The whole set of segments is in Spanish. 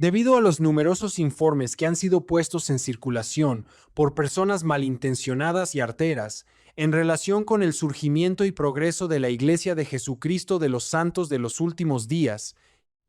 Debido a los numerosos informes que han sido puestos en circulación por personas malintencionadas y arteras en relación con el surgimiento y progreso de la Iglesia de Jesucristo de los Santos de los Últimos Días,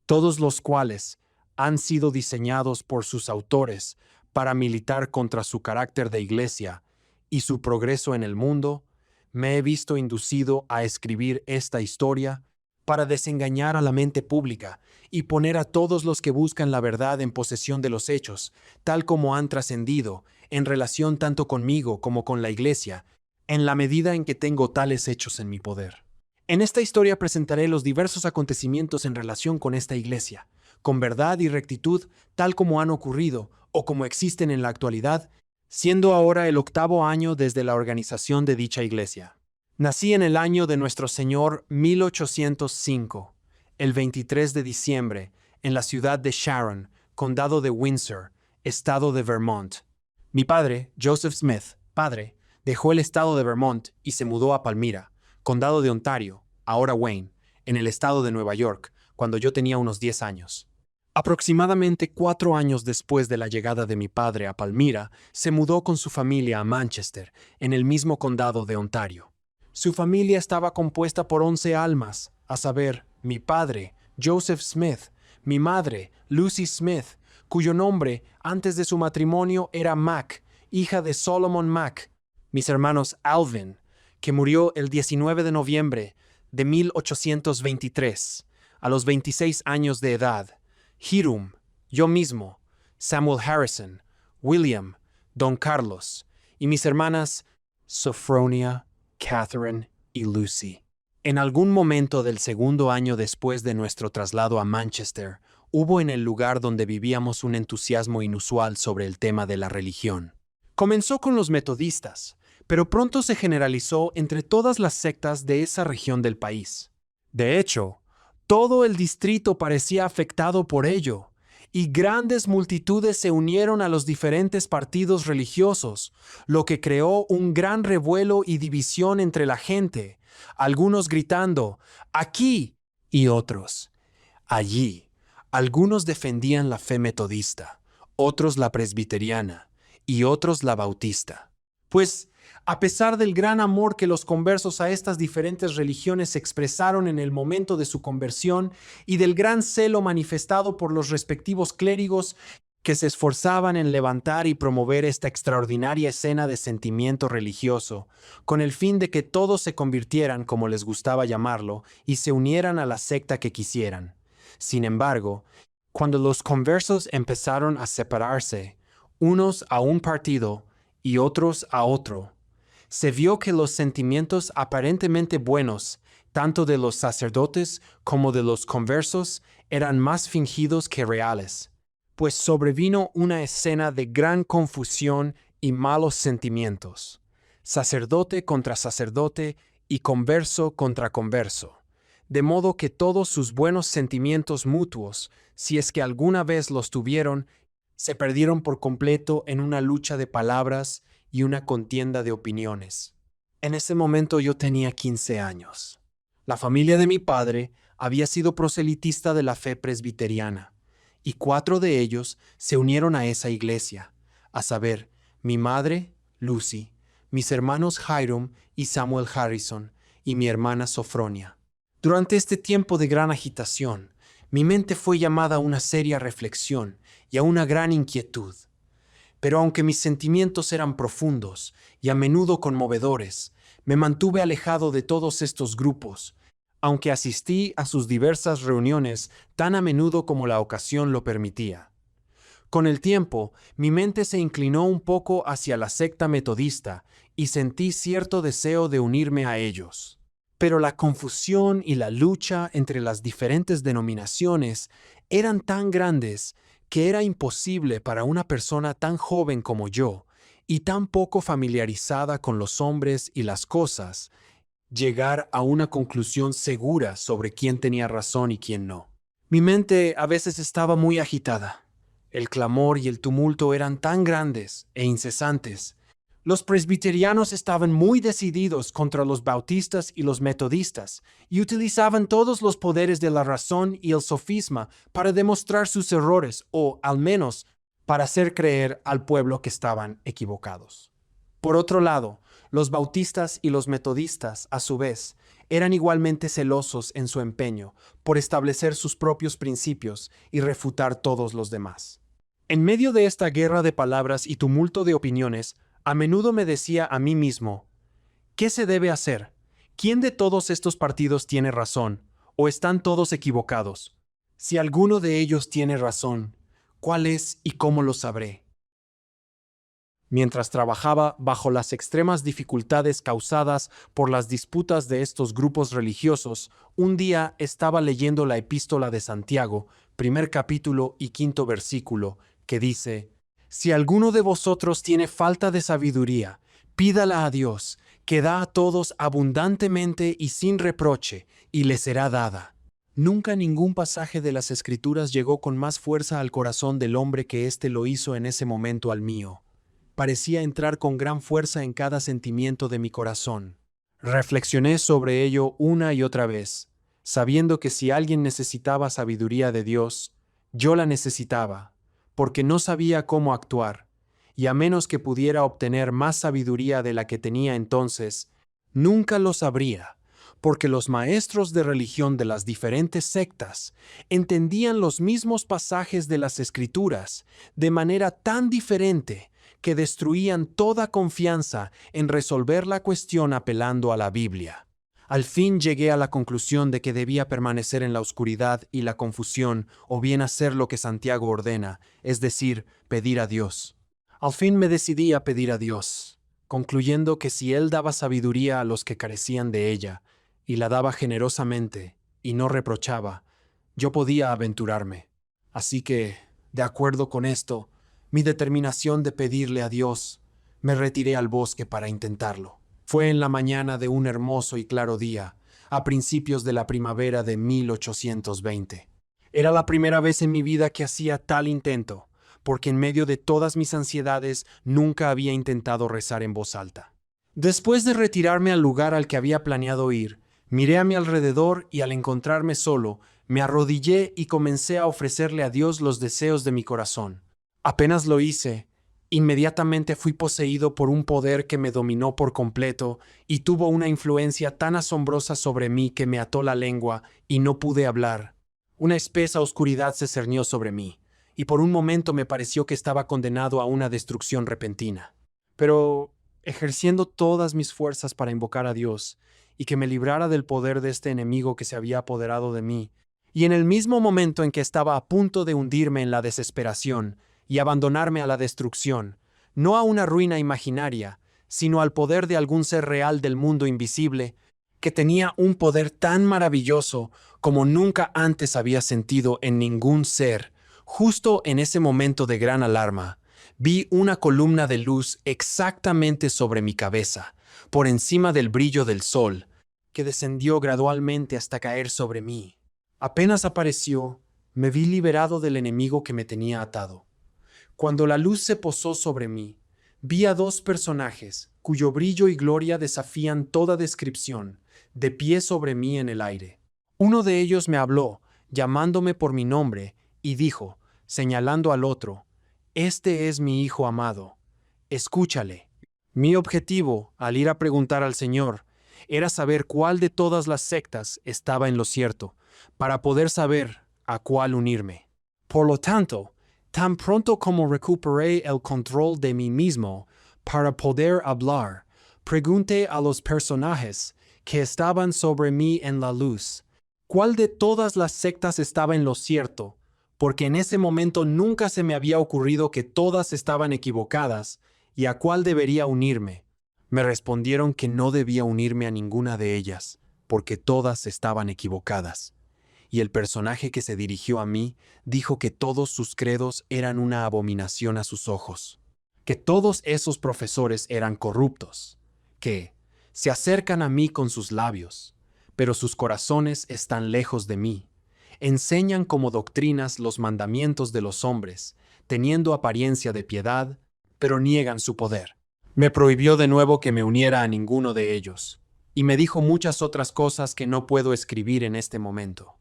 todos los cuales han sido diseñados por sus autores para militar contra su carácter de Iglesia y su progreso en el mundo, me he visto inducido a escribir esta historia para desengañar a la mente pública y poner a todos los que buscan la verdad en posesión de los hechos, tal como han trascendido, en relación tanto conmigo como con la Iglesia, en la medida en que tengo tales hechos en mi poder. En esta historia presentaré los diversos acontecimientos en relación con esta Iglesia, con verdad y rectitud, tal como han ocurrido o como existen en la actualidad, siendo ahora el 8º año desde la organización de dicha Iglesia. Nací en el año de nuestro Señor 1805, el 23 de diciembre, en la ciudad de Sharon, condado de Windsor, estado de Vermont. Mi padre, Joseph Smith, padre, dejó el estado de Vermont y se mudó a Palmyra, condado de Ontario, ahora Wayne, en el estado de Nueva York, cuando yo tenía unos 10 años. Aproximadamente 4 años después de la llegada de mi padre a Palmyra, se mudó con su familia a Manchester, en el mismo condado de Ontario. Su familia estaba compuesta por 11 almas, a saber, mi padre, Joseph Smith, mi madre, Lucy Smith, cuyo nombre, antes de su matrimonio, era Mac, hija de Solomon Mac, mis hermanos Alvin, que murió el 19 de noviembre de 1823, a los 26 años de edad, Hiram, yo mismo, Samuel Harrison, William, Don Carlos, y mis hermanas Sophronia, Catherine y Lucy. En algún momento del segundo año después de nuestro traslado a Manchester, hubo en el lugar donde vivíamos un entusiasmo inusual sobre el tema de la religión. Comenzó con los metodistas, pero pronto se generalizó entre todas las sectas de esa región del país. De hecho, todo el distrito parecía afectado por ello, y grandes multitudes se unieron a los diferentes partidos religiosos, lo que creó un gran revuelo y división entre la gente, algunos gritando «aquí» y otros «allí». Algunos defendían la fe metodista, otros la presbiteriana y otros la bautista. Pues, a pesar del gran amor que los conversos a estas diferentes religiones expresaron en el momento de su conversión y del gran celo manifestado por los respectivos clérigos que se esforzaban en levantar y promover esta extraordinaria escena de sentimiento religioso, con el fin de que todos se convirtieran, como les gustaba llamarlo, y se unieran a la secta que quisieran. Sin embargo, cuando los conversos empezaron a separarse, unos a un partido y otros a otro, se vio que los sentimientos aparentemente buenos, tanto de los sacerdotes como de los conversos, eran más fingidos que reales, pues sobrevino una escena de gran confusión y malos sentimientos, sacerdote contra sacerdote y converso contra converso, de modo que todos sus buenos sentimientos mutuos, si es que alguna vez los tuvieron, se perdieron por completo en una lucha de palabras y una contienda de opiniones. En ese momento yo tenía 15 años. La familia de mi padre había sido proselitista de la fe presbiteriana, y 4 de ellos se unieron a esa iglesia, a saber, mi madre, Lucy, mis hermanos Hiram y Samuel Harrison, y mi hermana Sophronia. Durante este tiempo de gran agitación, mi mente fue llamada a una seria reflexión y a una gran inquietud. Pero aunque mis sentimientos eran profundos y a menudo conmovedores, me mantuve alejado de todos estos grupos, aunque asistí a sus diversas reuniones tan a menudo como la ocasión lo permitía. Con el tiempo, mi mente se inclinó un poco hacia la secta metodista y sentí cierto deseo de unirme a ellos. Pero la confusión y la lucha entre las diferentes denominaciones eran tan grandes que era imposible para una persona tan joven como yo y tan poco familiarizada con los hombres y las cosas, llegar a una conclusión segura sobre quién tenía razón y quién no. Mi mente a veces estaba muy agitada. El clamor y el tumulto eran tan grandes e incesantes, Los presbiterianos estaban muy decididos contra los bautistas y los metodistas y utilizaban todos los poderes de la razón y el sofisma para demostrar sus errores o, al menos, para hacer creer al pueblo que estaban equivocados. Por otro lado, los bautistas y los metodistas, a su vez, eran igualmente celosos en su empeño por establecer sus propios principios y refutar todos los demás. En medio de esta guerra de palabras y tumulto de opiniones, a menudo me decía a mí mismo, ¿qué se debe hacer? ¿Quién de todos estos partidos tiene razón? ¿O están todos equivocados? Si alguno de ellos tiene razón, ¿cuál es y cómo lo sabré? Mientras trabajaba bajo las extremas dificultades causadas por las disputas de estos grupos religiosos, un día estaba leyendo la epístola de Santiago, primer capítulo y quinto versículo, que dice: Si alguno de vosotros tiene falta de sabiduría, pídala a Dios, que da a todos abundantemente y sin reproche, y le será dada. Nunca ningún pasaje de las Escrituras llegó con más fuerza al corazón del hombre que éste lo hizo en ese momento al mío. Parecía entrar con gran fuerza en cada sentimiento de mi corazón. Reflexioné sobre ello una y otra vez, sabiendo que si alguien necesitaba sabiduría de Dios, yo la necesitaba, porque no sabía cómo actuar, y a menos que pudiera obtener más sabiduría de la que tenía entonces, nunca lo sabría, porque los maestros de religión de las diferentes sectas entendían los mismos pasajes de las Escrituras de manera tan diferente que destruían toda confianza en resolver la cuestión apelando a la Biblia. Al fin llegué a la conclusión de que debía permanecer en la oscuridad y la confusión, o bien hacer lo que Santiago ordena, es decir, pedir a Dios. Al fin me decidí a pedir a Dios, concluyendo que si Él daba sabiduría a los que carecían de ella, y la daba generosamente, y no reprochaba, yo podía aventurarme. Así que, de acuerdo con esto, mi determinación de pedirle a Dios, me retiré al bosque para intentarlo. Fue en la mañana de un hermoso y claro día, a principios de la primavera de 1820. Era la primera vez en mi vida que hacía tal intento, porque en medio de todas mis ansiedades nunca había intentado rezar en voz alta. Después de retirarme al lugar al que había planeado ir, miré a mi alrededor y al encontrarme solo, me arrodillé y comencé a ofrecerle a Dios los deseos de mi corazón. Apenas lo hice, inmediatamente fui poseído por un poder que me dominó por completo y tuvo una influencia tan asombrosa sobre mí que me ató la lengua y no pude hablar. Una espesa oscuridad se cernió sobre mí, y por un momento me pareció que estaba condenado a una destrucción repentina. Pero, ejerciendo todas mis fuerzas para invocar a Dios y que me librara del poder de este enemigo que se había apoderado de mí, y en el mismo momento en que estaba a punto de hundirme en la desesperación y abandonarme a la destrucción, no a una ruina imaginaria, sino al poder de algún ser real del mundo invisible, que tenía un poder tan maravilloso como nunca antes había sentido en ningún ser, justo en ese momento de gran alarma, vi una columna de luz exactamente sobre mi cabeza, por encima del brillo del sol, que descendió gradualmente hasta caer sobre mí. Apenas apareció, me vi liberado del enemigo que me tenía atado. Cuando la luz se posó sobre mí, vi a dos personajes, cuyo brillo y gloria desafían toda descripción, de pie sobre mí en el aire. Uno de ellos me habló, llamándome por mi nombre, y dijo, señalando al otro: «Este es mi Hijo amado, escúchale». Mi objetivo, al ir a preguntar al Señor, era saber cuál de todas las sectas estaba en lo cierto, para poder saber a cuál unirme. Por lo tanto, tan pronto como recuperé el control de mí mismo para poder hablar, pregunté a los personajes que estaban sobre mí en la luz, ¿cuál de todas las sectas estaba en lo cierto? Porque en ese momento nunca se me había ocurrido que todas estaban equivocadas y a cuál debería unirme. Me respondieron que no debía unirme a ninguna de ellas, porque todas estaban equivocadas. Y el personaje que se dirigió a mí dijo que todos sus credos eran una abominación a sus ojos, que todos esos profesores eran corruptos, que se acercan a mí con sus labios, pero sus corazones están lejos de mí. Enseñan como doctrinas los mandamientos de los hombres, teniendo apariencia de piedad, pero niegan su poder. Me prohibió de nuevo que me uniera a ninguno de ellos, y me dijo muchas otras cosas que no puedo escribir en este momento.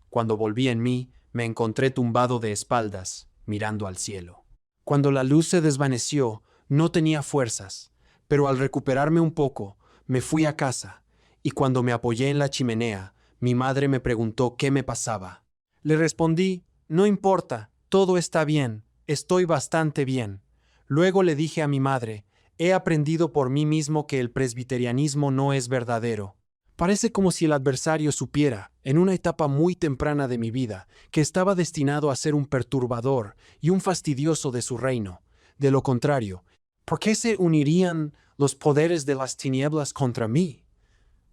Cuando volví en mí, me encontré tumbado de espaldas, mirando al cielo. Cuando la luz se desvaneció, no tenía fuerzas, pero al recuperarme un poco, me fui a casa, y cuando me apoyé en la chimenea, mi madre me preguntó qué me pasaba. Le respondí, no importa, todo está bien, estoy bastante bien. Luego le dije a mi madre, he aprendido por mí mismo que el presbiterianismo no es verdadero. Parece como si el adversario supiera, en una etapa muy temprana de mi vida, que estaba destinado a ser un perturbador y un fastidioso de su reino. De lo contrario, ¿por qué se unirían los poderes de las tinieblas contra mí?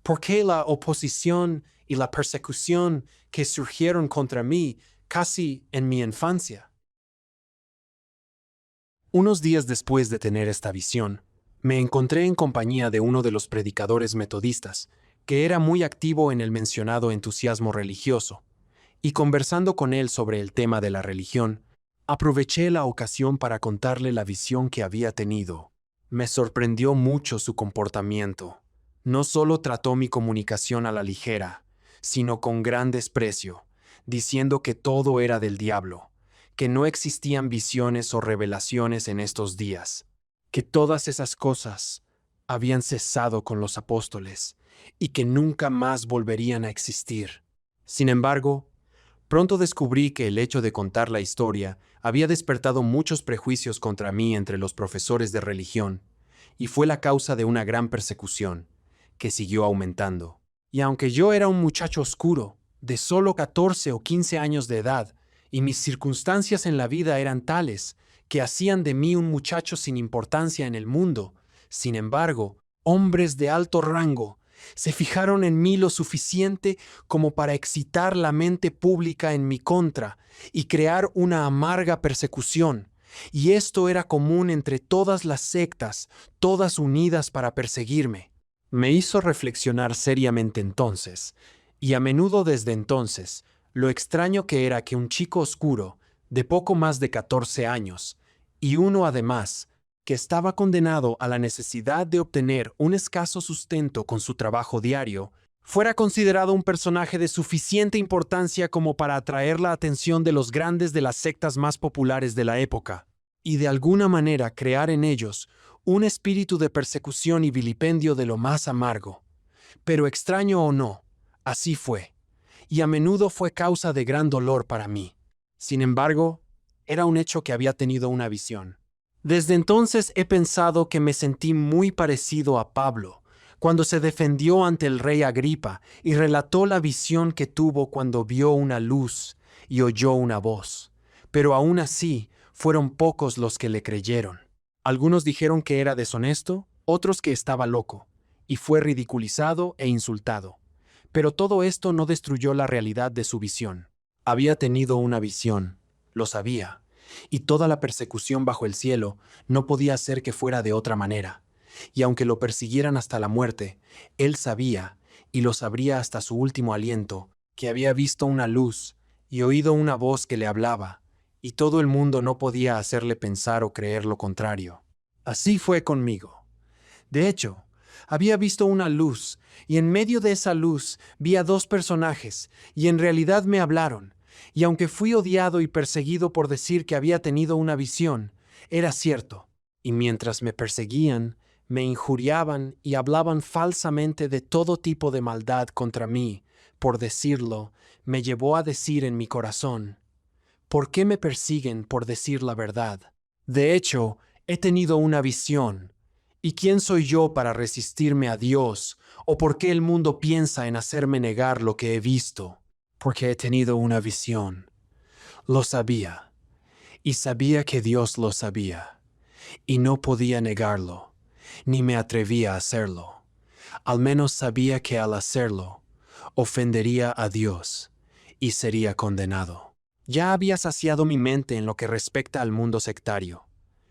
¿Por qué la oposición y la persecución que surgieron contra mí casi en mi infancia? Unos días después de tener esta visión, me encontré en compañía de uno de los predicadores metodistas, que era muy activo en el mencionado entusiasmo religioso, y conversando con él sobre el tema de la religión, aproveché la ocasión para contarle la visión que había tenido. Me sorprendió mucho su comportamiento. No solo trató mi comunicación a la ligera, sino con gran desprecio, diciendo que todo era del diablo, que no existían visiones o revelaciones en estos días, que todas esas cosas habían cesado con los apóstoles y que nunca más volverían a existir. Sin embargo, pronto descubrí que el hecho de contar la historia había despertado muchos prejuicios contra mí entre los profesores de religión, y fue la causa de una gran persecución, que siguió aumentando. Y aunque yo era un muchacho oscuro, de solo 14 o 15 años de edad, y mis circunstancias en la vida eran tales que hacían de mí un muchacho sin importancia en el mundo, sin embargo, hombres de alto rango se fijaron en mí lo suficiente como para excitar la mente pública en mi contra y crear una amarga persecución. Y esto era común entre todas las sectas, todas unidas para perseguirme. Me hizo reflexionar seriamente entonces, y a menudo desde entonces, lo extraño que era que un chico oscuro, de poco más de 14 años, y uno además, que estaba condenado a la necesidad de obtener un escaso sustento con su trabajo diario, fuera considerado un personaje de suficiente importancia como para atraer la atención de los grandes de las sectas más populares de la época, y de alguna manera crear en ellos un espíritu de persecución y vilipendio de lo más amargo. Pero extraño o no, así fue, y a menudo fue causa de gran dolor para mí. Sin embargo, era un hecho que había tenido una visión. Desde entonces he pensado que me sentí muy parecido a Pablo, cuando se defendió ante el rey Agripa y relató la visión que tuvo cuando vio una luz y oyó una voz. Pero aún así, fueron pocos los que le creyeron. Algunos dijeron que era deshonesto, otros que estaba loco, y fue ridiculizado e insultado. Pero todo esto no destruyó la realidad de su visión. Había tenido una visión, lo sabía, y toda la persecución bajo el cielo no podía hacer que fuera de otra manera. Y aunque lo persiguieran hasta la muerte, él sabía, y lo sabría hasta su último aliento, que había visto una luz y oído una voz que le hablaba, y todo el mundo no podía hacerle pensar o creer lo contrario. Así fue conmigo. De hecho, había visto una luz, y en medio de esa luz vi a dos personajes, y en realidad me hablaron, y aunque fui odiado y perseguido por decir que había tenido una visión, era cierto. Y mientras me perseguían, me injuriaban y hablaban falsamente de todo tipo de maldad contra mí, por decirlo, me llevó a decir en mi corazón, ¿por qué me persiguen por decir la verdad? De hecho, he tenido una visión. ¿Y quién soy yo para resistirme a Dios? ¿O por qué el mundo piensa en hacerme negar lo que he visto? Porque he tenido una visión. Lo sabía. Y sabía que Dios lo sabía. Y no podía negarlo, ni me atrevía a hacerlo. Al menos sabía que al hacerlo, ofendería a Dios y sería condenado. Ya había saciado mi mente en lo que respecta al mundo sectario,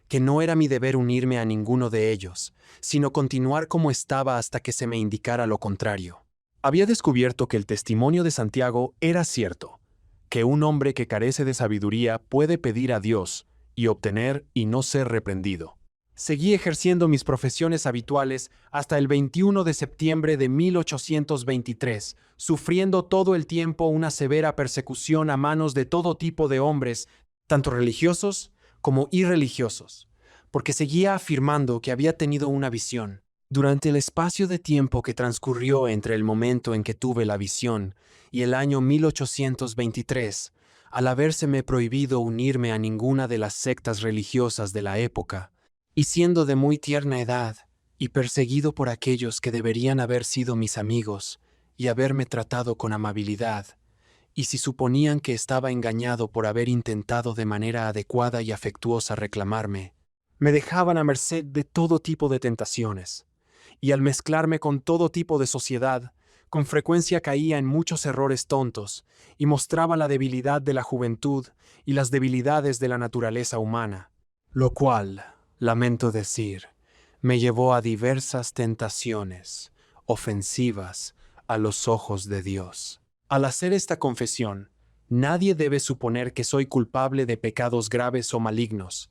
que no era mi deber unirme a ninguno de ellos, sino continuar como estaba hasta que se me indicara lo contrario. Había descubierto que el testimonio de Santiago era cierto, que un hombre que carece de sabiduría puede pedir a Dios y obtener y no ser reprendido. Seguí ejerciendo mis profesiones habituales hasta el 21 de septiembre de 1823, sufriendo todo el tiempo una severa persecución a manos de todo tipo de hombres, tanto religiosos como irreligiosos, porque seguía afirmando que había tenido una visión. Durante el espacio de tiempo que transcurrió entre el momento en que tuve la visión y el año 1823, al habérseme prohibido unirme a ninguna de las sectas religiosas de la época, y siendo de muy tierna edad, y perseguido por aquellos que deberían haber sido mis amigos, y haberme tratado con amabilidad, y si suponían que estaba engañado por haber intentado de manera adecuada y afectuosa reclamarme, me dejaban a merced de todo tipo de tentaciones, y al mezclarme con todo tipo de sociedad, con frecuencia caía en muchos errores tontos, y mostraba la debilidad de la juventud y las debilidades de la naturaleza humana, lo cual, lamento decir, me llevó a diversas tentaciones ofensivas a los ojos de Dios. Al hacer esta confesión, nadie debe suponer que soy culpable de pecados graves o malignos.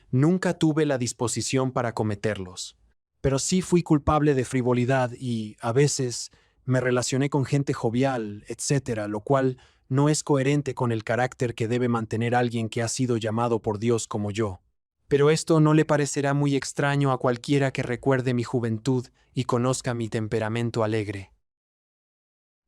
Nunca tuve la disposición para cometerlos, pero sí fui culpable de frivolidad y, a veces, me relacioné con gente jovial, etcétera, lo cual no es coherente con el carácter que debe mantener alguien que ha sido llamado por Dios como yo. Pero esto no le parecerá muy extraño a cualquiera que recuerde mi juventud y conozca mi temperamento alegre.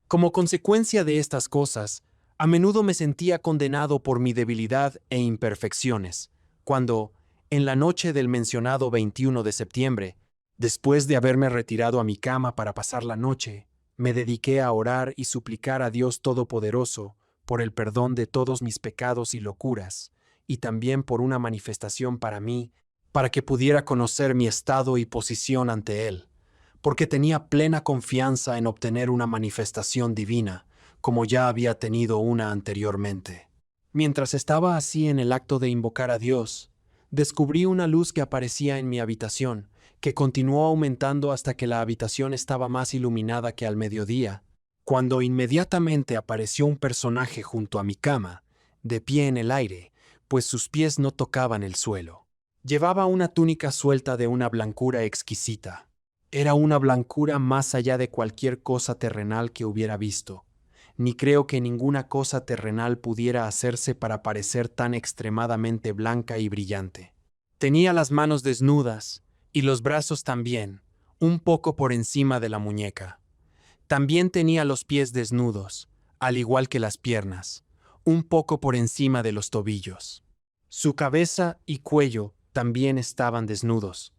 Como consecuencia de estas cosas, a menudo me sentía condenado por mi debilidad e imperfecciones, cuando, en la noche del mencionado 21 de septiembre, después de haberme retirado a mi cama para pasar la noche, me dediqué a orar y suplicar a Dios Todopoderoso por el perdón de todos mis pecados y locuras, y también por una manifestación para mí, para que pudiera conocer mi estado y posición ante Él, porque tenía plena confianza en obtener una manifestación divina, como ya había tenido una anteriormente. Mientras estaba así en el acto de invocar a Dios, descubrí una luz que aparecía en mi habitación, que continuó aumentando hasta que la habitación estaba más iluminada que al mediodía, cuando inmediatamente apareció un personaje junto a mi cama, de pie en el aire, pues sus pies no tocaban el suelo. Llevaba una túnica suelta de una blancura exquisita. Era una blancura más allá de cualquier cosa terrenal que hubiera visto. Ni creo que ninguna cosa terrenal pudiera hacerse para parecer tan extremadamente blanca y brillante. Tenía las manos desnudas, y los brazos también, un poco por encima de la muñeca. También tenía los pies desnudos, al igual que las piernas, un poco por encima de los tobillos. Su cabeza y cuello también estaban desnudos.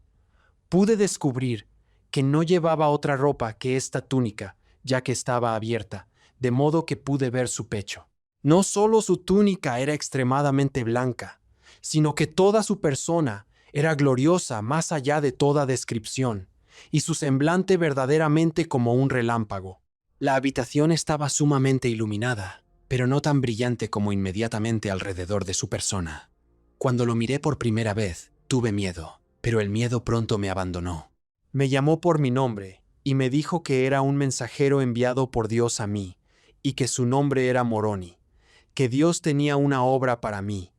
Pude descubrir que no llevaba otra ropa que esta túnica, ya que estaba abierta, de modo que pude ver su pecho. No solo su túnica era extremadamente blanca, sino que toda su persona era gloriosa más allá de toda descripción, y su semblante verdaderamente como un relámpago. La habitación estaba sumamente iluminada, pero no tan brillante como inmediatamente alrededor de su persona. Cuando lo miré por primera vez, tuve miedo, pero el miedo pronto me abandonó. Me llamó por mi nombre y me dijo que era un mensajero enviado por Dios a mí, y que su nombre era Moroni, que Dios tenía una obra para mí,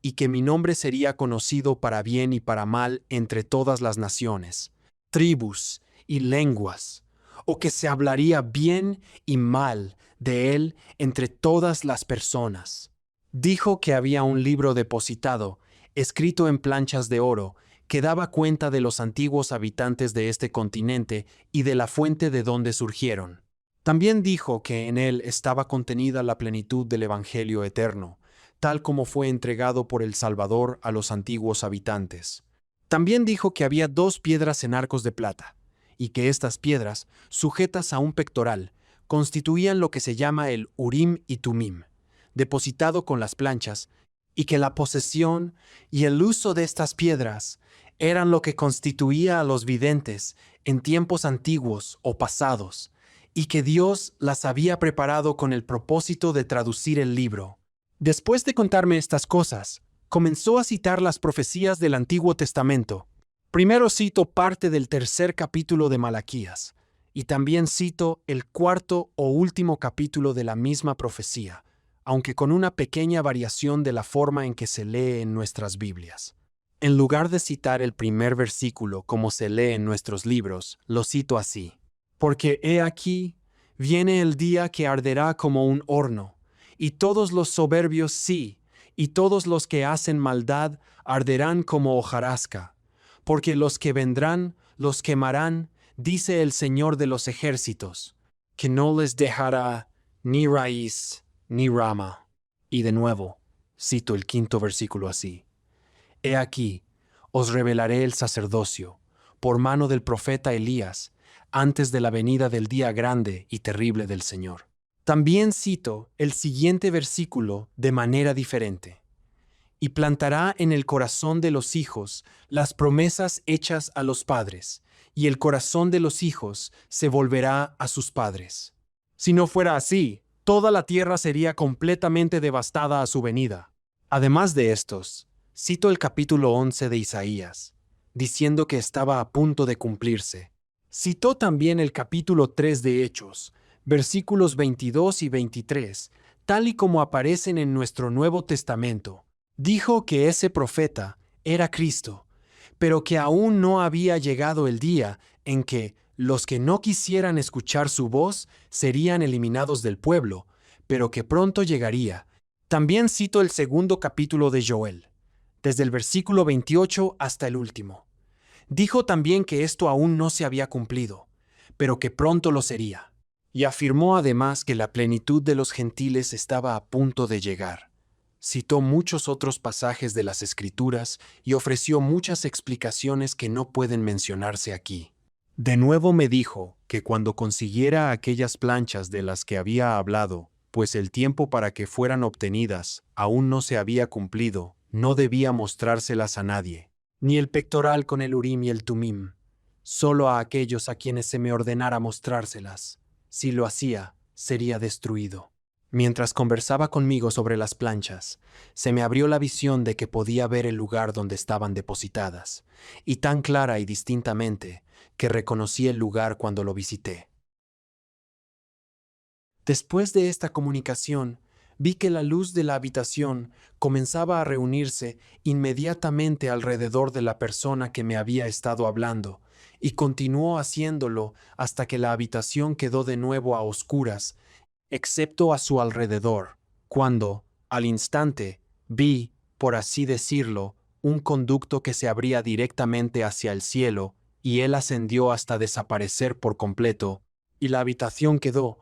y que mi nombre sería conocido para bien y para mal entre todas las naciones, tribus y lenguas, o que se hablaría bien y mal de él entre todas las personas. Dijo que había un libro depositado, escrito en planchas de oro, que daba cuenta de los antiguos habitantes de este continente y de la fuente de donde surgieron. También dijo que en él estaba contenida la plenitud del Evangelio eterno, tal como fue entregado por el Salvador a los antiguos habitantes. También dijo que había 2 piedras en arcos de plata, y que estas piedras, sujetas a un pectoral, constituían lo que se llama el Urim y Tumim, depositado con las planchas, y que la posesión y el uso de estas piedras eran lo que constituía a los videntes en tiempos antiguos o pasados, y que Dios las había preparado con el propósito de traducir el libro. Después de contarme estas cosas, comenzó a citar las profecías del Antiguo Testamento. Primero cito parte del 3er capítulo de Malaquías, y también cito el 4º o último capítulo de la misma profecía, aunque con una pequeña variación de la forma en que se lee en nuestras Biblias. En lugar de citar el primer versículo como se lee en nuestros libros, lo cito así. Porque he aquí, viene el día que arderá como un horno, y todos los soberbios sí, y todos los que hacen maldad arderán como hojarasca. Porque los que vendrán los quemarán, dice el Señor de los ejércitos, que no les dejará ni raíz ni rama. Y de nuevo, cito el quinto versículo así. He aquí, os revelaré el sacerdocio, por mano del profeta Elías, antes de la venida del día grande y terrible del Señor. También cito el siguiente versículo de manera diferente. Y plantará en el corazón de los hijos las promesas hechas a los padres, y el corazón de los hijos se volverá a sus padres. Si no fuera así, toda la tierra sería completamente devastada a su venida. Además de estos, cito el capítulo 11 de Isaías, diciendo que estaba a punto de cumplirse. Citó también el capítulo 3 de Hechos, versículos 22 y 23, tal y como aparecen en nuestro Nuevo Testamento. Dijo que ese profeta era Cristo, pero que aún no había llegado el día en que los que no quisieran escuchar su voz serían eliminados del pueblo, pero que pronto llegaría. También cito el segundo capítulo de Joel, desde el versículo 28 hasta el último. Dijo también que esto aún no se había cumplido, pero que pronto lo sería. Y afirmó además que la plenitud de los gentiles estaba a punto de llegar. Citó muchos otros pasajes de las Escrituras y ofreció muchas explicaciones que no pueden mencionarse aquí. De nuevo me dijo que cuando consiguiera aquellas planchas de las que había hablado, pues el tiempo para que fueran obtenidas aún no se había cumplido, no debía mostrárselas a nadie, ni el pectoral con el Urim y el Tumim, solo a aquellos a quienes se me ordenara mostrárselas. Si lo hacía, sería destruido. Mientras conversaba conmigo sobre las planchas, se me abrió la visión de que podía ver el lugar donde estaban depositadas, y tan clara y distintamente que reconocí el lugar cuando lo visité. Después de esta comunicación, vi que la luz de la habitación comenzaba a reunirse inmediatamente alrededor de la persona que me había estado hablando, y continuó haciéndolo hasta que la habitación quedó de nuevo a oscuras, excepto a su alrededor, cuando, al instante, vi, por así decirlo, un conducto que se abría directamente hacia el cielo, y él ascendió hasta desaparecer por completo, y la habitación quedó,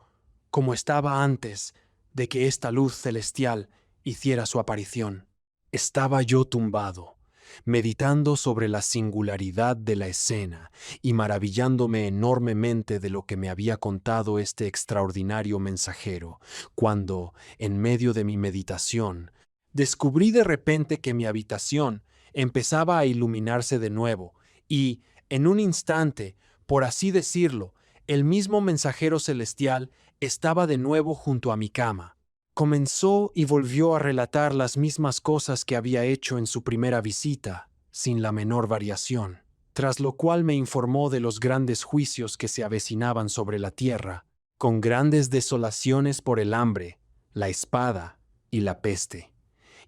como estaba antes de que esta luz celestial hiciera su aparición. Estaba yo tumbado, meditando sobre la singularidad de la escena y maravillándome enormemente de lo que me había contado este extraordinario mensajero, cuando, en medio de mi meditación, descubrí de repente que mi habitación empezaba a iluminarse de nuevo y, en un instante, por así decirlo, el mismo mensajero celestial estaba de nuevo junto a mi cama. Comenzó y volvió a relatar las mismas cosas que había hecho en su primera visita, sin la menor variación, tras lo cual me informó de los grandes juicios que se avecinaban sobre la tierra, con grandes desolaciones por el hambre, la espada y la peste,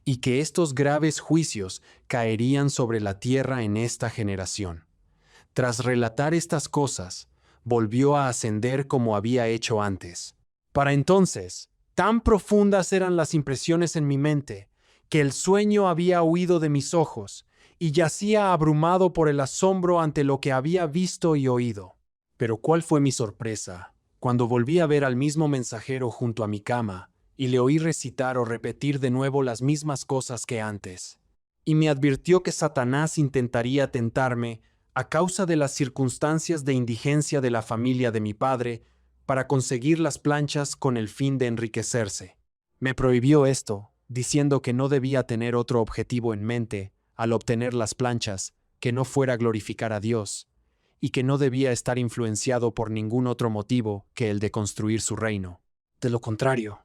y que estos graves juicios caerían sobre la tierra en esta generación. Tras relatar estas cosas, volvió a ascender como había hecho antes. Para entonces, tan profundas eran las impresiones en mi mente, que el sueño había huido de mis ojos, y yacía abrumado por el asombro ante lo que había visto y oído. Pero ¿cuál fue mi sorpresa cuando volví a ver al mismo mensajero junto a mi cama y le oí recitar o repetir de nuevo las mismas cosas que antes? Y me advirtió que Satanás intentaría tentarme a causa de las circunstancias de indigencia de la familia de mi padre, para conseguir las planchas con el fin de enriquecerse. Me prohibió esto, diciendo que no debía tener otro objetivo en mente al obtener las planchas que no fuera glorificar a Dios, y que no debía estar influenciado por ningún otro motivo que el de construir su reino. De lo contrario,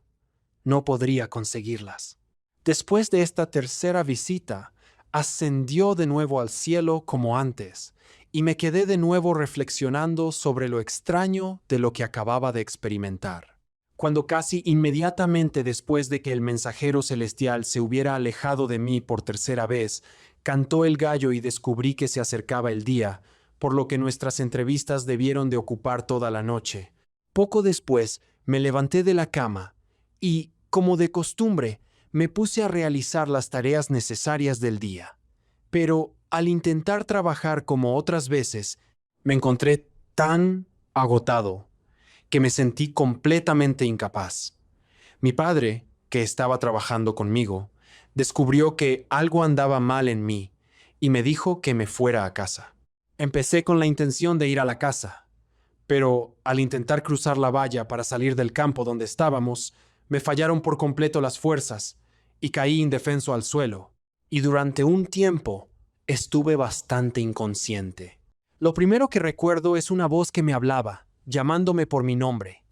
no podría conseguirlas. Después de esta tercera visita, ascendió de nuevo al cielo como antes, y me quedé de nuevo reflexionando sobre lo extraño de lo que acababa de experimentar. Cuando casi inmediatamente después de que el mensajero celestial se hubiera alejado de mí por tercera vez, cantó el gallo y descubrí que se acercaba el día, por lo que nuestras entrevistas debieron de ocupar toda la noche. Poco después, me levanté de la cama y, como de costumbre, me puse a realizar las tareas necesarias del día. Pero, al intentar trabajar como otras veces, me encontré tan agotado que me sentí completamente incapaz. Mi padre, que estaba trabajando conmigo, descubrió que algo andaba mal en mí y me dijo que me fuera a casa. Empecé con la intención de ir a la casa, pero al intentar cruzar la valla para salir del campo donde estábamos, me fallaron por completo las fuerzas y caí indefenso al suelo. Y durante un tiempo estuve bastante inconsciente. Lo primero que recuerdo es una voz que me hablaba, llamándome por mi nombre.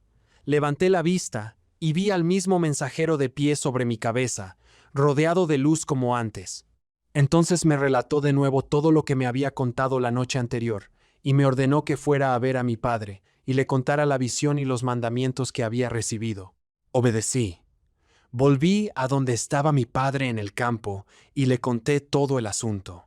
Levanté la vista y vi al mismo mensajero de pie sobre mi cabeza, rodeado de luz como antes. Entonces me relató de nuevo todo lo que me había contado la noche anterior, y me ordenó que fuera a ver a mi padre, y le contara la visión y los mandamientos que había recibido. Obedecí. Volví a donde estaba mi padre en el campo, y le conté todo el asunto.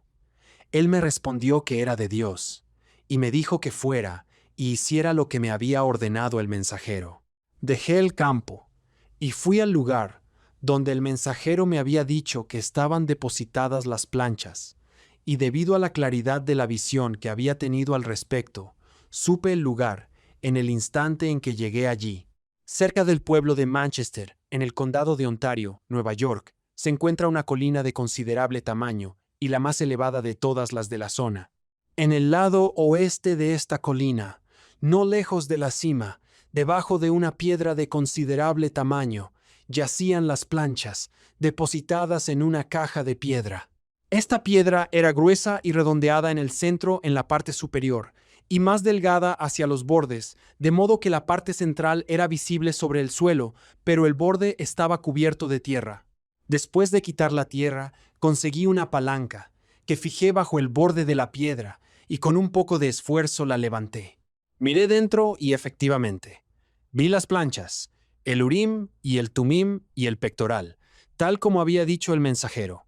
Él me respondió que era de Dios, y me dijo que fuera y hiciera lo que me había ordenado el mensajero. Dejé el campo y fui al lugar donde el mensajero me había dicho que estaban depositadas las planchas, y debido a la claridad de la visión que había tenido al respecto, supe el lugar en el instante en que llegué allí. Cerca del pueblo de Manchester, en el condado de Ontario, Nueva York, se encuentra una colina de considerable tamaño y la más elevada de todas las de la zona. En el lado oeste de esta colina, no lejos de la cima, debajo de una piedra de considerable tamaño, yacían las planchas, depositadas en una caja de piedra. Esta piedra era gruesa y redondeada en el centro en la parte superior, y más delgada hacia los bordes, de modo que la parte central era visible sobre el suelo, pero el borde estaba cubierto de tierra. Después de quitar la tierra, conseguí una palanca, que fijé bajo el borde de la piedra, y con un poco de esfuerzo la levanté. Miré dentro y efectivamente, vi las planchas, el Urim y el Tumim y el pectoral, tal como había dicho el mensajero.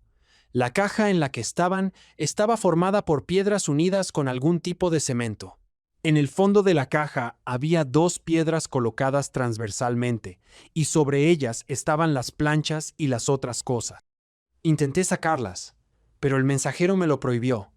La caja en la que estaban estaba formada por piedras unidas con algún tipo de cemento. En el fondo de la caja había 2 piedras colocadas transversalmente, y sobre ellas estaban las planchas y las otras cosas. Intenté sacarlas, pero el mensajero me lo prohibió,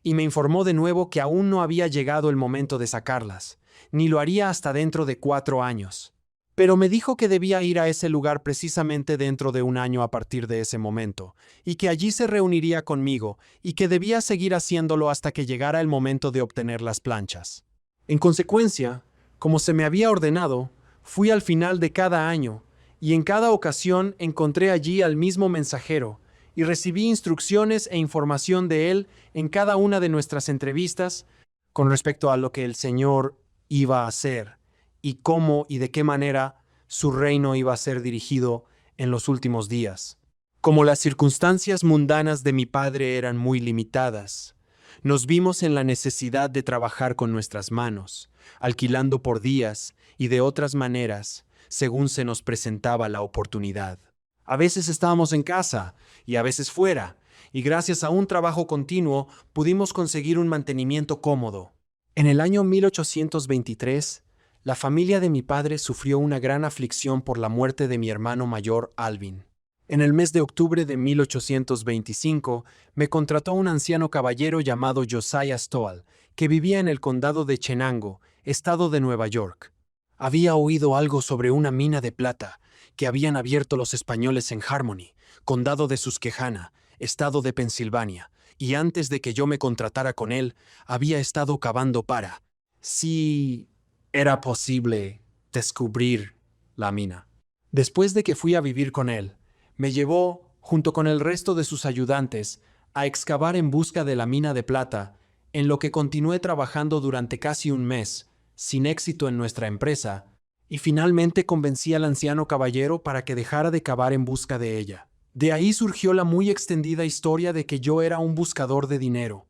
y me informó de nuevo que aún no había llegado el momento de sacarlas, ni lo haría hasta dentro de 4 años. Pero me dijo que debía ir a ese lugar precisamente dentro de un año a partir de ese momento, y que allí se reuniría conmigo, y que debía seguir haciéndolo hasta que llegara el momento de obtener las planchas. En consecuencia, como se me había ordenado, fui al final de cada año, y en cada ocasión encontré allí al mismo mensajero, y recibí instrucciones e información de él en cada una de nuestras entrevistas con respecto a lo que el Señor iba a hacer y cómo y de qué manera su reino iba a ser dirigido en los últimos días. Como las circunstancias mundanas de mi padre eran muy limitadas, nos vimos en la necesidad de trabajar con nuestras manos, alquilando por días y de otras maneras, según se nos presentaba la oportunidad. A veces estábamos en casa y a veces fuera, y gracias a un trabajo continuo pudimos conseguir un mantenimiento cómodo. En el año 1823, la familia de mi padre sufrió una gran aflicción por la muerte de mi hermano mayor, Alvin. En el mes de octubre de 1825, me contrató un anciano caballero llamado Josiah Stoll, que vivía en el condado de Chenango, estado de Nueva York. Había oído algo sobre una mina de plata que habían abierto los españoles en Harmony, condado de Susquehanna, estado de Pensilvania, y antes de que yo me contratara con él, había estado cavando para, si era posible, descubrir la mina. Después de que fui a vivir con él, me llevó, junto con el resto de sus ayudantes, a excavar en busca de la mina de plata, en lo que continué trabajando durante casi un mes, sin éxito en nuestra empresa, y finalmente convencí al anciano caballero para que dejara de cavar en busca de ella. De ahí surgió la muy extendida historia de que yo era un buscador de dinero.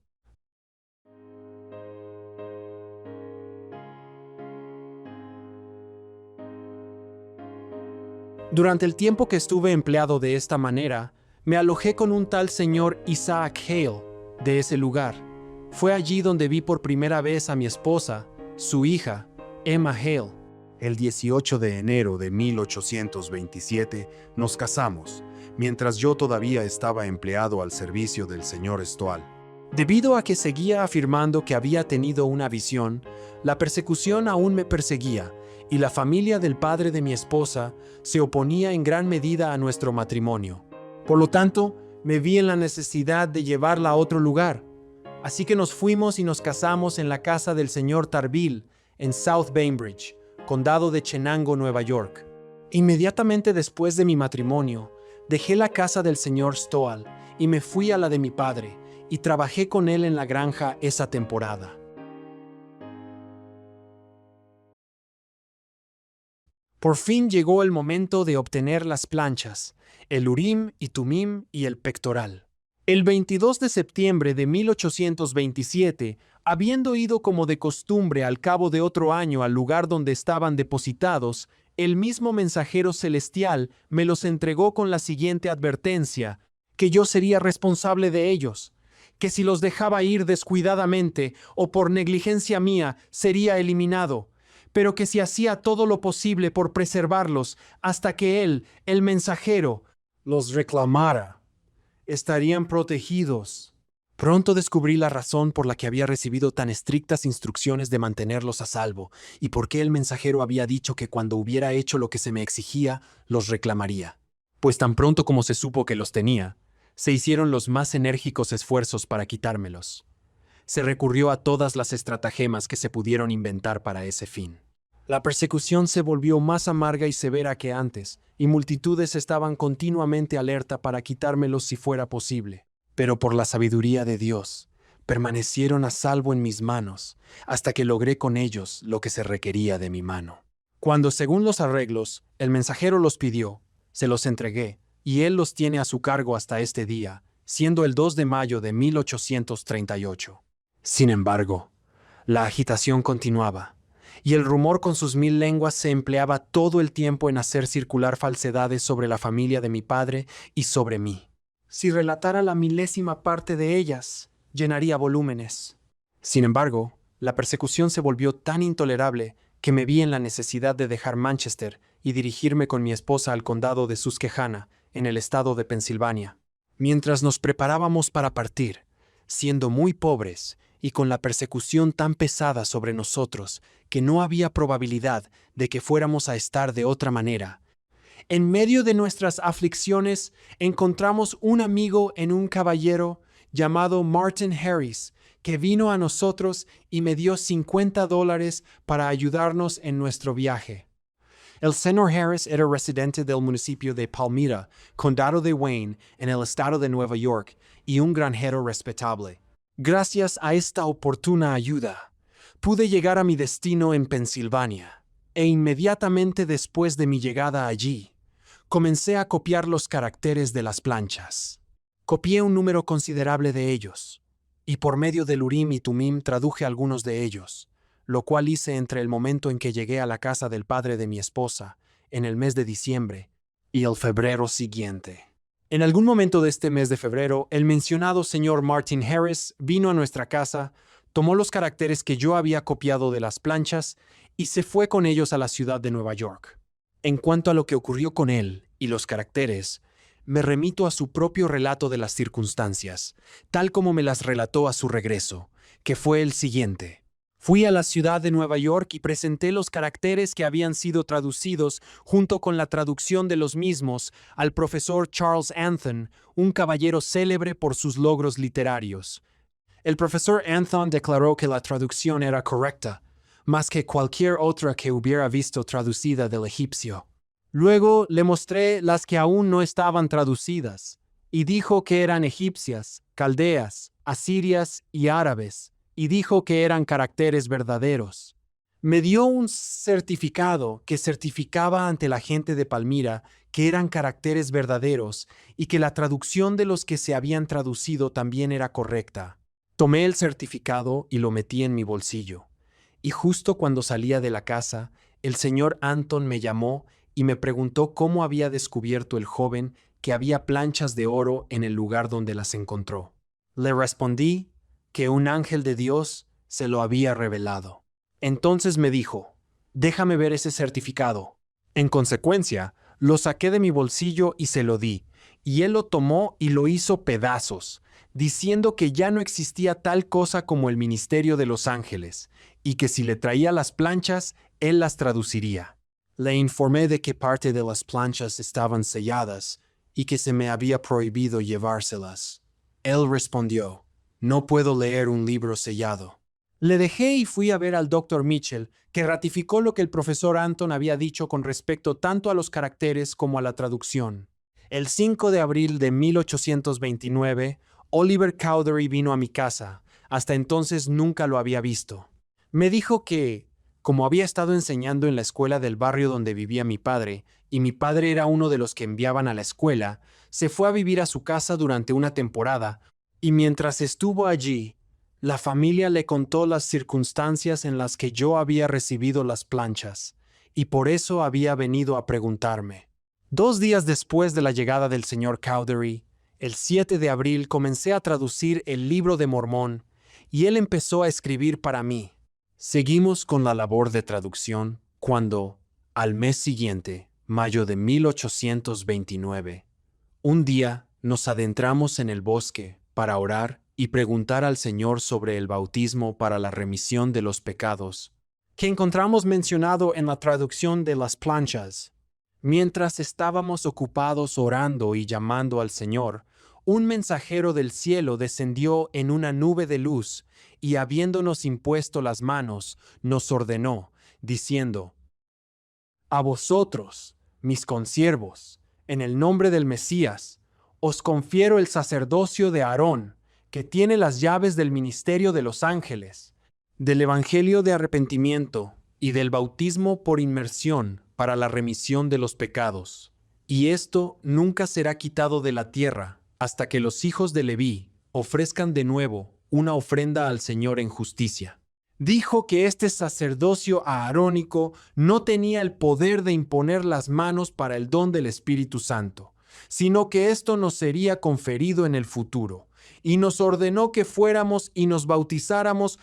Durante el tiempo que estuve empleado de esta manera, me alojé con un tal señor Isaac Hale de ese lugar. Fue allí donde vi por primera vez a mi esposa, su hija, Emma Hale. El 18 de enero de 1827 nos casamos, mientras yo todavía estaba empleado al servicio del señor Stoll. Debido a que seguía afirmando que había tenido una visión, la persecución aún me perseguía, y la familia del padre de mi esposa se oponía en gran medida a nuestro matrimonio. Por lo tanto, me vi en la necesidad de llevarla a otro lugar. Así que nos fuimos y nos casamos en la casa del señor Tarville, en South Bainbridge, condado de Chenango, Nueva York. Inmediatamente después de mi matrimonio, dejé la casa del señor Stoll y me fui a la de mi padre, y trabajé con él en la granja esa temporada. Por fin llegó el momento de obtener las planchas, el Urim y Tumim y el pectoral. El 22 de septiembre de 1827, habiendo ido como de costumbre al cabo de otro año al lugar donde estaban depositados, el mismo mensajero celestial me los entregó con la siguiente advertencia: que yo sería responsable de ellos, que si los dejaba ir descuidadamente o por negligencia mía sería eliminado, pero que si hacía todo lo posible por preservarlos hasta que él, el mensajero, los reclamara, estarían protegidos. Pronto descubrí la razón por la que había recibido tan estrictas instrucciones de mantenerlos a salvo, y por qué el mensajero había dicho que cuando hubiera hecho lo que se me exigía, los reclamaría. Pues tan pronto como se supo que los tenía, se hicieron los más enérgicos esfuerzos para quitármelos. Se recurrió a todas las estratagemas que se pudieron inventar para ese fin. La persecución se volvió más amarga y severa que antes, y multitudes estaban continuamente alerta para quitármelos si fuera posible. Pero por la sabiduría de Dios, permanecieron a salvo en mis manos, hasta que logré con ellos lo que se requería de mi mano. Cuando, según los arreglos, el mensajero los pidió, se los entregué, y él los tiene a su cargo hasta este día, siendo el 2 de mayo de 1838. Sin embargo, la agitación continuaba, y el rumor con sus 1000 lenguas se empleaba todo el tiempo en hacer circular falsedades sobre la familia de mi padre y sobre mí. Si relatara la 1000ª parte de ellas, llenaría volúmenes. Sin embargo, la persecución se volvió tan intolerable que me vi en la necesidad de dejar Manchester y dirigirme con mi esposa al condado de Susquehanna, en el estado de Pensilvania. Mientras nos preparábamos para partir, siendo muy pobres y con la persecución tan pesada sobre nosotros que no había probabilidad de que fuéramos a estar de otra manera, en medio de nuestras aflicciones encontramos un amigo en un caballero llamado Martin Harris, que vino a nosotros y me dio $50 para ayudarnos en nuestro viaje. El señor Harris era residente del municipio de Palmyra, condado de Wayne, en el estado de Nueva York, y un granjero respetable. Gracias a esta oportuna ayuda, pude llegar a mi destino en Pensilvania, e inmediatamente después de mi llegada allí, comencé a copiar los caracteres de las planchas. Copié un número considerable de ellos, y por medio del Urim y Tumim traduje algunos de ellos, lo cual hice entre el momento en que llegué a la casa del padre de mi esposa, en el mes de diciembre, y el febrero siguiente. En algún momento de este mes de febrero, el mencionado señor Martin Harris vino a nuestra casa, tomó los caracteres que yo había copiado de las planchas y se fue con ellos a la ciudad de Nueva York. En cuanto a lo que ocurrió con él y los caracteres, me remito a su propio relato de las circunstancias, tal como me las relató a su regreso, que fue el siguiente. Fui a la ciudad de Nueva York y presenté los caracteres que habían sido traducidos, junto con la traducción de los mismos, al profesor Charles Anthon, un caballero célebre por sus logros literarios. El profesor Anthon declaró que la traducción era correcta, más que cualquier otra que hubiera visto traducida del egipcio. Luego le mostré las que aún no estaban traducidas, y dijo que eran egipcias, caldeas, asirias y árabes, y dijo que eran caracteres verdaderos. Me dio un certificado que certificaba ante la gente de Palmira que eran caracteres verdaderos y que la traducción de los que se habían traducido también era correcta. Tomé el certificado y lo metí en mi bolsillo. Y justo cuando salía de la casa, el señor Anthon me llamó y me preguntó cómo había descubierto el joven que había planchas de oro en el lugar donde las encontró. Le respondí que un ángel de Dios se lo había revelado. Entonces me dijo, déjame ver ese certificado. En consecuencia, lo saqué de mi bolsillo y se lo di, y él lo tomó y lo hizo pedazos, diciendo que ya no existía tal cosa como el ministerio de los ángeles, y que si le traía las planchas, él las traduciría. Le informé de que parte de las planchas estaban selladas y que se me había prohibido llevárselas. Él respondió, no puedo leer un libro sellado. Le dejé y fui a ver al Dr. Mitchell, que ratificó lo que el profesor Anton había dicho con respecto tanto a los caracteres como a la traducción. El 5 de abril de 1829, Oliver Cowdery vino a mi casa. Hasta entonces nunca lo había visto. Me dijo que, como había estado enseñando en la escuela del barrio donde vivía mi padre, y mi padre era uno de los que enviaban a la escuela, se fue a vivir a su casa durante una temporada, y mientras estuvo allí, la familia le contó las circunstancias en las que yo había recibido las planchas, y por eso había venido a preguntarme. 2 días después de la llegada del señor Cowdery, el 7 de abril comencé a traducir el Libro de Mormón, y él empezó a escribir para mí. Seguimos con la labor de traducción cuando, al mes siguiente, mayo de 1829, un día nos adentramos en el bosque para orar y preguntar al Señor sobre el bautismo para la remisión de los pecados, que encontramos mencionado en la traducción de las planchas. Mientras estábamos ocupados orando y llamando al Señor, un mensajero del cielo descendió en una nube de luz y habiéndonos impuesto las manos, nos ordenó, diciendo: A vosotros, mis consiervos, en el nombre del Mesías, os confiero el sacerdocio de Aarón, que tiene las llaves del ministerio de los ángeles, del evangelio de arrepentimiento y del bautismo por inmersión para la remisión de los pecados. Y esto nunca será quitado de la tierra hasta que los hijos de Leví ofrezcan de nuevo una ofrenda al Señor en justicia. Dijo que este sacerdocio aarónico no tenía el poder de imponer las manos para el don del Espíritu Santo, sino que esto nos sería conferido en el futuro, y nos ordenó que fuéramos y nos bautizáramos,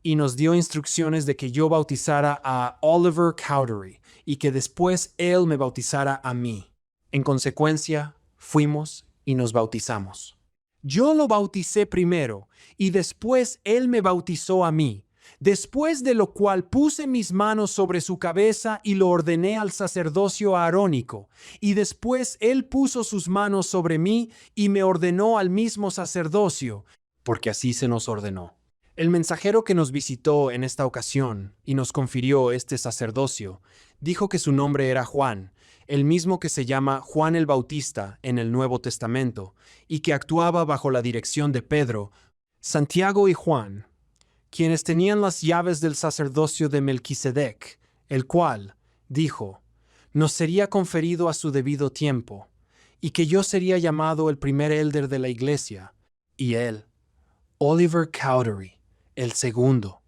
y nos dio instrucciones de que yo bautizara a Oliver Cowdery, y que después él me bautizara a mí. En consecuencia, fuimos y nos bautizamos. Yo lo bauticé primero, y después él me bautizó a mí. Después de lo cual puse mis manos sobre su cabeza y lo ordené al sacerdocio aarónico, y después él puso sus manos sobre mí y me ordenó al mismo sacerdocio, porque así se nos ordenó. El mensajero que nos visitó en esta ocasión y nos confirió este sacerdocio, dijo que su nombre era Juan, el mismo que se llama Juan el Bautista en el Nuevo Testamento, y que actuaba bajo la dirección de Pedro, Santiago y Juan, quienes tenían las llaves del sacerdocio de Melquisedec, el cual, dijo, nos sería conferido a su debido tiempo, y que yo sería llamado el primer elder de la iglesia, y él, Oliver Cowdery, el segundo.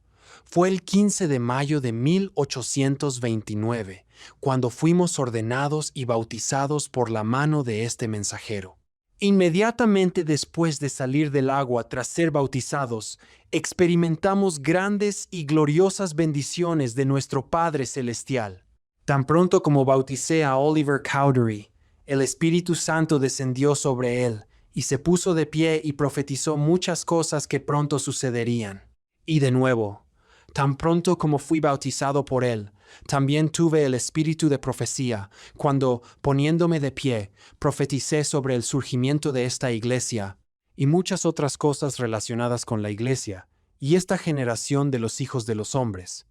Fue el 15 de mayo de 1829, cuando fuimos ordenados y bautizados por la mano de este mensajero. Inmediatamente después de salir del agua tras ser bautizados, experimentamos grandes y gloriosas bendiciones de nuestro Padre Celestial. Tan pronto como bauticé a Oliver Cowdery, el Espíritu Santo descendió sobre él y se puso de pie y profetizó muchas cosas que pronto sucederían. Y de nuevo, tan pronto como fui bautizado por él, también tuve el espíritu de profecía, cuando, poniéndome de pie, profeticé sobre el surgimiento de esta iglesia y muchas otras cosas relacionadas con la iglesia y esta generación de los hijos de los hombres.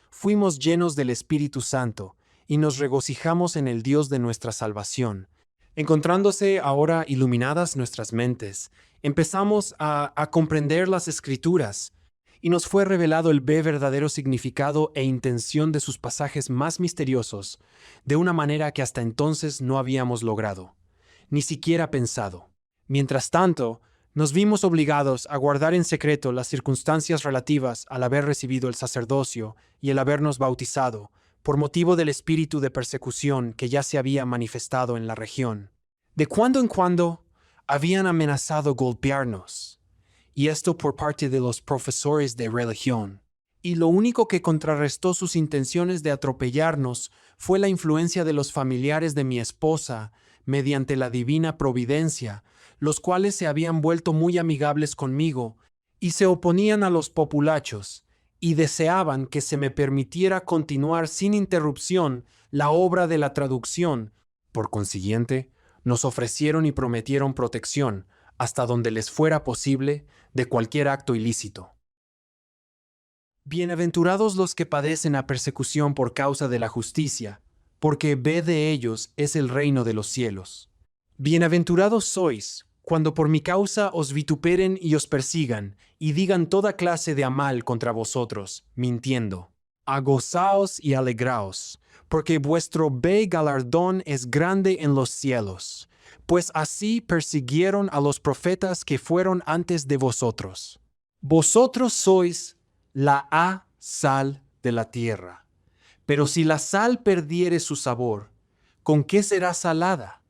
Fuimos llenos del Espíritu Santo y nos regocijamos en el Dios de nuestra salvación. Encontrándose ahora iluminadas nuestras mentes, empezamos a comprender las Escrituras, y nos fue revelado el verdadero significado e intención de sus pasajes más misteriosos, de una manera que hasta entonces no habíamos logrado, ni siquiera pensado. Mientras tanto, nos vimos obligados a guardar en secreto las circunstancias relativas al haber recibido el sacerdocio y el habernos bautizado, por motivo del espíritu de persecución que ya se había manifestado en la región. De cuando en cuando habían amenazado golpearnos, y esto por parte de los profesores de religión. Y lo único que contrarrestó sus intenciones de atropellarnos fue la influencia de los familiares de mi esposa, mediante la divina providencia, los cuales se habían vuelto muy amigables conmigo y se oponían a los populachos, y deseaban que se me permitiera continuar sin interrupción la obra de la traducción. Por consiguiente, nos ofrecieron y prometieron protección, hasta donde les fuera posible, de cualquier acto ilícito. Bienaventurados los que padecen la persecución por causa de la justicia, porque ve de ellos es el reino de los cielos. Bienaventurados sois, cuando por mi causa os vituperen y os persigan, y digan toda clase de mal contra vosotros, mintiendo. Agozaos y alegraos, porque vuestro galardón es grande en los cielos, pues así persiguieron a los profetas que fueron antes de vosotros. Vosotros sois la sal de la tierra. Pero si la sal perdiere su sabor, ¿con qué será salada?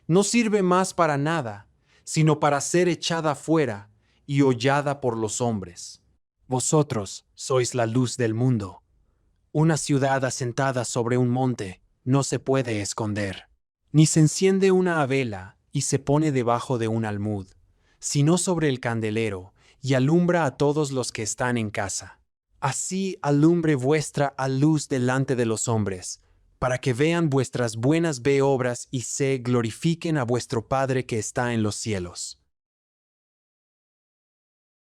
No sirve más para nada, sino para ser echada fuera y hollada por los hombres. Vosotros sois la luz del mundo. Una ciudad asentada sobre un monte no se puede esconder, ni se enciende una vela y se pone debajo de un almud, sino sobre el candelero, y alumbra a todos los que están en casa. Así alumbre vuestra luz delante de los hombres, para que vean vuestras buenas obras y se glorifiquen a vuestro Padre que está en los cielos.